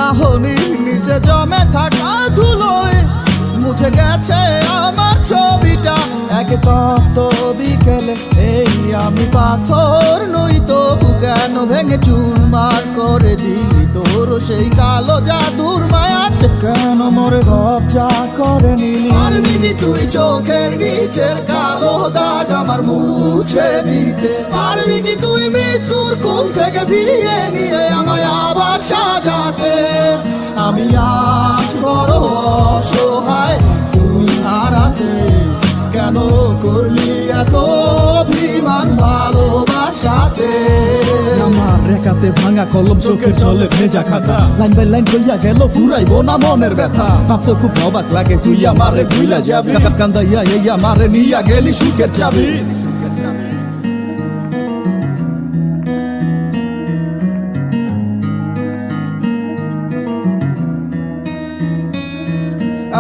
চাহনির নিচে জমে থাকা ধুলোয় মুছে গেছে আমার ছবিটা। এক তপ্ত বিকেলে এই আমি পাথর নই, তবু কেন ভেঙে চুরমার করে দিলি তোর সেই কালো জাদুর মায়াতে? কেন মরে কবজা করে নিলি? পারবি কি তুই চোখের নিচের কালো দাগ আমার মুছে দিতে? পারবি কি তুই মৃত্যুর কোল থেকে ফিরিয়ে নিয়ে আমায় আবার সাজাতে? আমি আজ বড় অসহায় তুই হারাতে, কেন করলি এত অভিমান ভালোবাসাতে? আমার রেখাতে ভাঙা কলম, চোখের জলে ভেজা খাতা, লাইন বাই লাইন কইয়া গেল ফুরাইবো না মনের ব্যথা। ভাবতে খুব অবাক লাগে তুই আমারে ভুইলা যাবি, কান্দাইয়া এই আমারে নিয়া গেলি সুখের চাবি।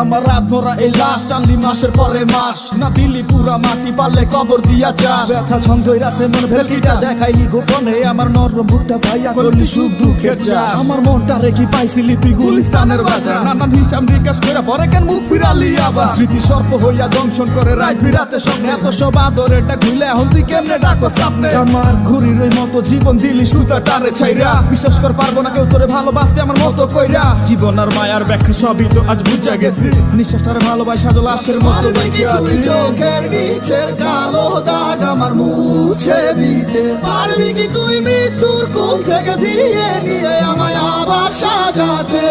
আমার রাত ধরা এই লাশ টানলি মাসের পরে মাস, না দিলি পুরা মাটি পারলে কবর দিয়া যাস। ব্যথা ছন্দ রাসে মন ভেলকিটা দেখাইলি গোপনে, আমার নরম বুকটা পাইয়া করলি সুখ দুঃখের চাষ। আমার মনটা রেখি পাইছিলি তুই গুলিস্তানের বাজার, নানান হিসাব নিকাশ করে পরে কেন মুখ ফিরালি আবার? স্মৃতি সর্প হইয়া দংশন করে রাত বিরাতে স্বপ্নে, এত সব আদরেরটা খুইলে এখন তুই কেমনে ডাকো সামনে? আমার ঘুরির ওই মতো জীবন দিলি সুতা টারে ছাইরা, বিশ্বাস কর পারবো না কেউ তোরে ভালোবাসতে আমার মতো কইরা। জীবন আর মায়ার ব্যাখ্যা সবই তো আজ বুঝা গেছি, নিঃশ্বাসটারে ভালোবাসা লাশের মতো দেখি তুই চোখের নিচের কালো দাগ আমার মুছে দিতে? পারবি কি তুই মৃত্যুর কোল থেকে ফিরিয়ে নিয়ে আমায় আবার সাজাতে?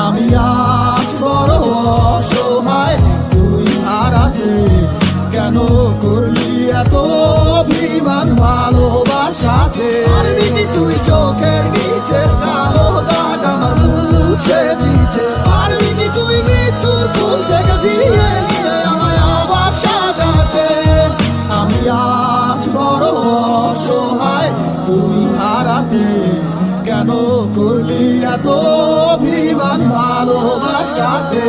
আমি আজ বড় অসহায় তুই হারাতে, কেন করলি এত অভিমান ভালোবাসাতে? পারবি কি তুই চোখের নিচের কালো দাগ আমার মুছে দিতে? পারবি কি তুই মৃত্যুর কোল থেকে ফিরিয়ে নিয়ে আমায় আবার সাজাতে? আমি আজ বড় অসহায় তুই হারাতে, কেন করলি এত অভিমান ভালোবাসাতে?